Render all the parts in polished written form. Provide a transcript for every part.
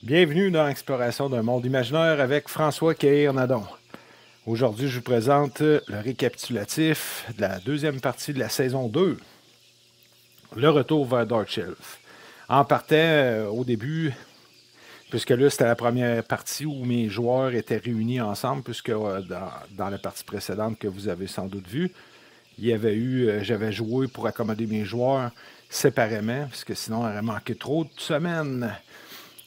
Bienvenue dans l'exploration d'un monde imaginaire avec François Caïr-Nadon. Aujourd'hui, je vous présente le récapitulatif de la deuxième partie de la saison 2, le retour vers Dark Shelf. En partant, au début, puisque là, c'était la première partie où mes joueurs étaient réunis ensemble, puisque dans la partie précédente que vous avez sans doute vue, il y avait j'avais joué pour accommoder mes joueurs séparément, parce que sinon, il aurait manqué trop de semaines.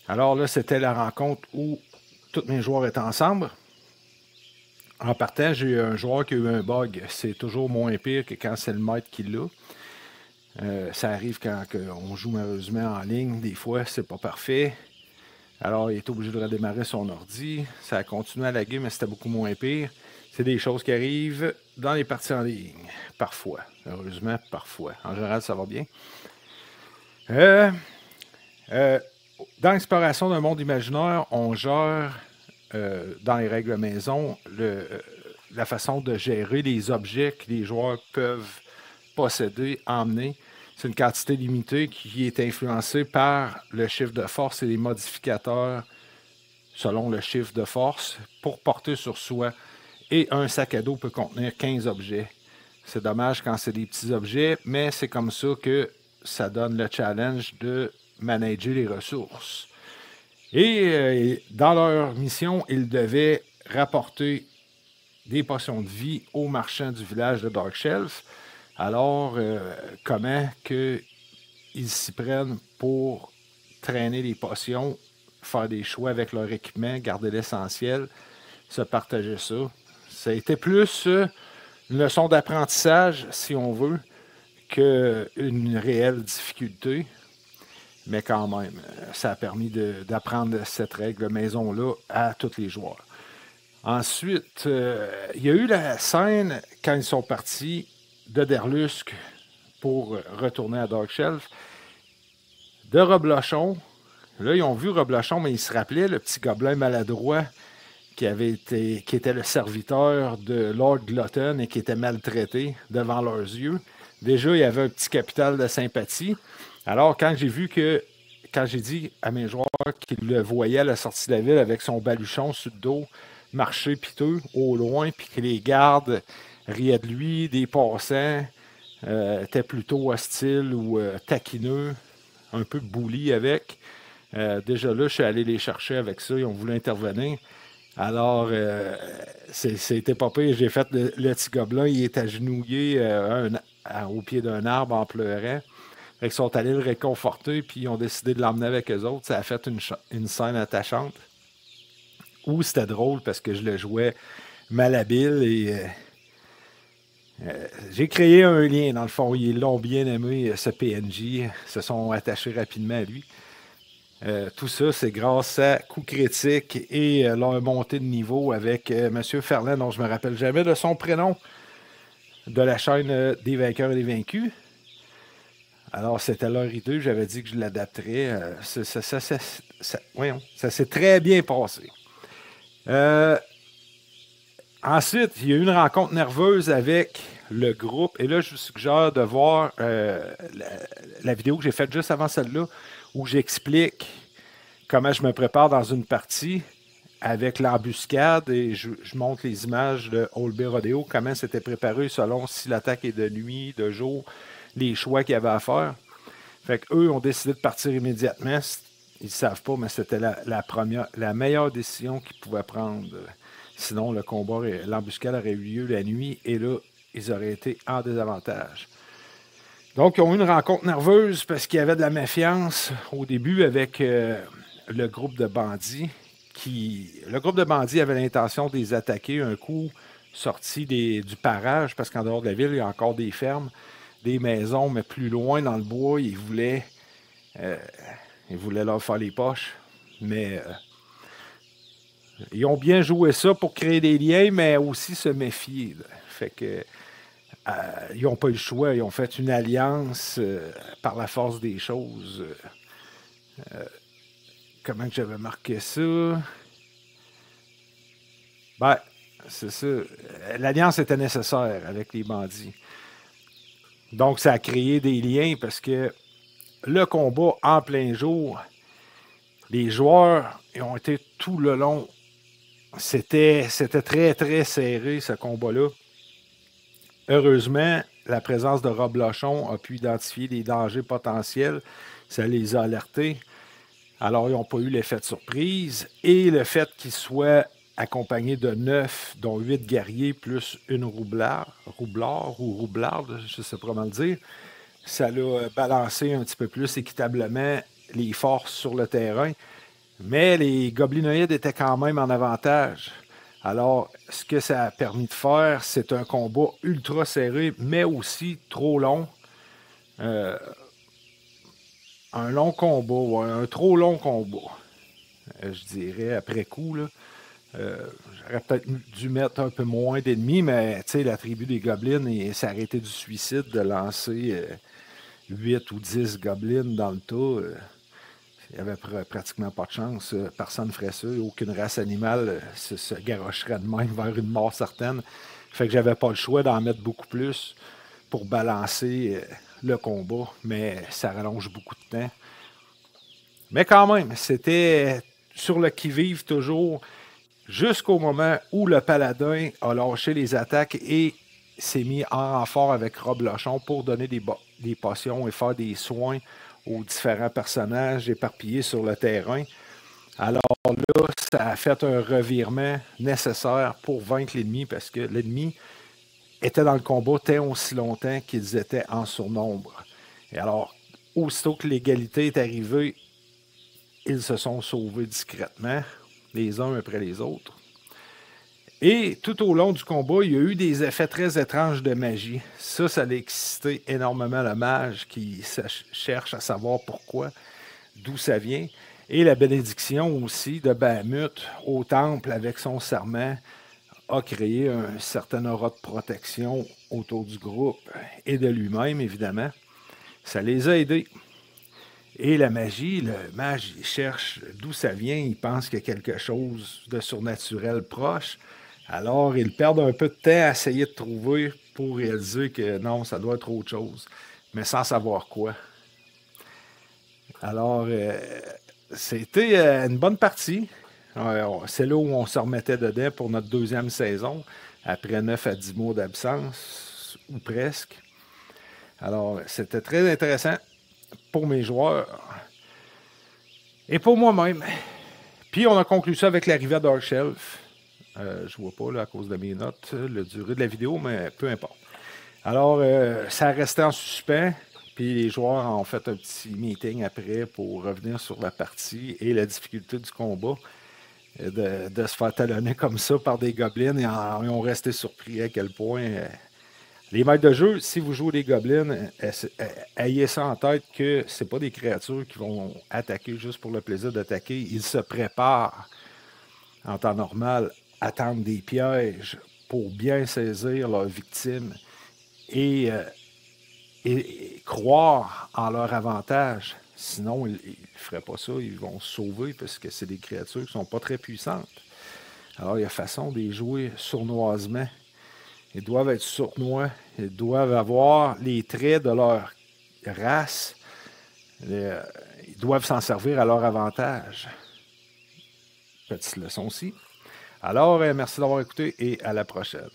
Alors là, c'était la rencontre où tous mes joueurs étaient ensemble. En partant, j'ai eu un joueur qui a eu un bug. C'est toujours moins pire que quand c'est le maître qui l'a. Ça arrive quand on joue malheureusement en ligne. Des fois, c'est pas parfait. Alors, il est obligé de redémarrer son ordi. Ça a continué à laguer, mais c'était beaucoup moins pire. C'est des choses qui arrivent dans les parties en ligne. Parfois. Heureusement, parfois. En général, ça va bien. Dans l'exploration d'un monde imaginaire, on gère, dans les règles maison, la façon de gérer les objets que les joueurs peuvent posséder, emmener. C'est une quantité limitée qui est influencée par le chiffre de force et les modificateurs selon le chiffre de force pour porter sur soi. Et un sac à dos peut contenir 15 objets. C'est dommage quand c'est des petits objets, mais c'est comme ça que ça donne le challenge de manager les ressources. Et dans leur mission, ils devaient rapporter des potions de vie aux marchands du village de Dark Shelf. Alors, comment qu'ils s'y prennent pour traîner les potions, faire des choix avec leur équipement, garder l'essentiel, se partager ça. Ça a été plus une leçon d'apprentissage, si on veut, qu'une réelle difficulté. Mais quand même, ça a permis d'apprendre cette règle maison-là à tous les joueurs. Ensuite, il y a eu la scène quand ils sont partis de Derlusk pour retourner à Dark Shelf, de Reblochon. Là, ils ont vu Reblochon, mais ils se rappelaient le petit gobelin maladroit qui était le serviteur de Lord Glutton et qui était maltraité devant leurs yeux. Déjà, il y avait un petit capital de sympathie. Alors, quand j'ai dit à mes joueurs qu'ils le voyaient à la sortie de la ville avec son baluchon sur le dos, marcher piteux au loin, puis que les gardes riaient de lui, des passants étaient plutôt hostiles ou taquineux, un peu bully avec. Déjà là, je suis allé les chercher avec ça, ils ont voulu intervenir. Alors, c'était pas pire. J'ai fait le petit gobelin, il est agenouillé au pied d'un arbre en pleurant. Ils sont allés le réconforter, puis ils ont décidé de l'emmener avec eux autres. Ça a fait une scène attachante. Ou c'était drôle parce que je le jouais malhabile et j'ai créé un lien, dans le fond. Ils l'ont bien aimé, ce PNJ. Se sont attachés rapidement à lui. Tout ça, c'est grâce à Coup Critique et leur montée de niveau avec M. Ferland, dont je ne me rappelle jamais de son prénom, de la chaîne des vainqueurs et des vaincus. Alors, c'était leur idée. J'avais dit que je l'adapterais. Ça s'est très bien passé. Ensuite, il y a eu une rencontre nerveuse avec le groupe. Et là, je vous suggère de voir la vidéo que j'ai faite juste avant celle-là, où j'explique comment je me prépare dans une partie avec l'embuscade et je montre les images de Old Bay Rodeo, comment c'était préparé selon si l'attaque est de nuit, de jour, les choix qu'il y avait à faire. Fait qu'eux ont décidé de partir immédiatement. Ils ne savent pas, mais c'était la meilleure décision qu'ils pouvaient prendre. Sinon, l'embuscade aurait eu lieu la nuit et là, ils auraient été en désavantage. Donc, ils ont eu une rencontre nerveuse parce qu'il y avait de la méfiance au début avec le groupe de bandits. Le groupe de bandits avait l'intention de les attaquer un coup sorti du parage, parce qu'en dehors de la ville, il y a encore des fermes, des maisons, mais plus loin dans le bois, ils voulaient leur faire les poches. Mais ils ont bien joué ça pour créer des liens, mais aussi se méfier. Fait que ils n'ont pas eu le choix. Ils ont fait une alliance par la force des choses. Comment que j'avais marqué ça? Ben, c'est ça. L'alliance était nécessaire avec les bandits. Donc, ça a créé des liens parce que le combat en plein jour, Les joueurs ils ont été tout le long. C'était très, très serré, ce combat-là. Heureusement, la présence de Rob Lochon a pu identifier des dangers potentiels. Ça les a alertés. Alors, ils n'ont pas eu l'effet de surprise. Et le fait qu'ils soient accompagnés de 9, dont 8 guerriers, plus une roublard ou roublarde, je ne sais pas comment le dire, ça l'a balancé un petit peu plus équitablement les forces sur le terrain. Mais les goblinoïdes étaient quand même en avantage. Alors, ce que ça a permis de faire, c'est un combat ultra serré, mais aussi trop long. Un long combat, ouais, un trop long combat, je dirais, après coup. Là. J'aurais peut-être dû mettre un peu moins d'ennemis, mais la tribu des gobelins s'est arrêtée du suicide de lancer 8 ou 10 gobelins dans le tas. Il n'y avait pratiquement pas de chance. Personne ne ferait ça. Aucune race animale se garocherait de même vers une mort certaine. Fait que j'avais pas le choix d'en mettre beaucoup plus pour balancer le combat, mais ça rallonge beaucoup de temps. Mais quand même, c'était sur le qui-vive toujours, jusqu'au moment où le paladin a lâché les attaques et s'est mis en renfort avec Rob Lochon pour donner des potions et faire des soins aux différents personnages éparpillés sur le terrain. Alors là, ça a fait un revirement nécessaire pour vaincre l'ennemi parce que l'ennemi était dans le combat tant aussi longtemps qu'ils étaient en surnombre. Et alors, aussitôt que l'égalité est arrivée, ils se sont sauvés discrètement, les uns après les autres. Et tout au long du combat, il y a eu des effets très étranges de magie. Ça a excité énormément le mage qui cherche à savoir pourquoi, d'où ça vient. Et la bénédiction aussi de Bahamut au temple avec son serment a créé un certain aura de protection autour du groupe et de lui-même, évidemment. Ça les a aidés. Et la magie, le mage, il cherche d'où ça vient, il pense qu'il y a quelque chose de surnaturel proche. Alors, ils perdent un peu de temps à essayer de trouver pour réaliser que non, ça doit être autre chose, mais sans savoir quoi. Alors, c'était une bonne partie. C'est là où on se remettait dedans pour notre deuxième saison, après 9 à 10 mois d'absence, ou presque. Alors, c'était très intéressant pour mes joueurs et pour moi-même. Puis, on a conclu ça avec l'arrivée d'Arkshelf. Je vois pas là, à cause de mes notes la durée de la vidéo, mais peu importe. Alors, ça restait en suspens. Puis les joueurs ont fait un petit meeting après pour revenir sur la partie et la difficulté du combat. De se faire talonner comme ça par des gobelins. Ils ont resté surpris à quel point... les maîtres de jeu, si vous jouez des gobelins, ayez ça en tête que ce n'est pas des créatures qui vont attaquer juste pour le plaisir d'attaquer. Ils se préparent en temps normal à tendre des pièges pour bien saisir leurs victimes et croire en leur avantage. Sinon, ils ne feraient pas ça, ils vont se sauver parce que c'est des créatures qui ne sont pas très puissantes. Alors, il y a façon de les jouer sournoisement. Ils doivent être sournois, ils doivent avoir les traits de leur race, ils doivent s'en servir à leur avantage. Petite leçon-ci. Alors, merci d'avoir écouté et à la prochaine.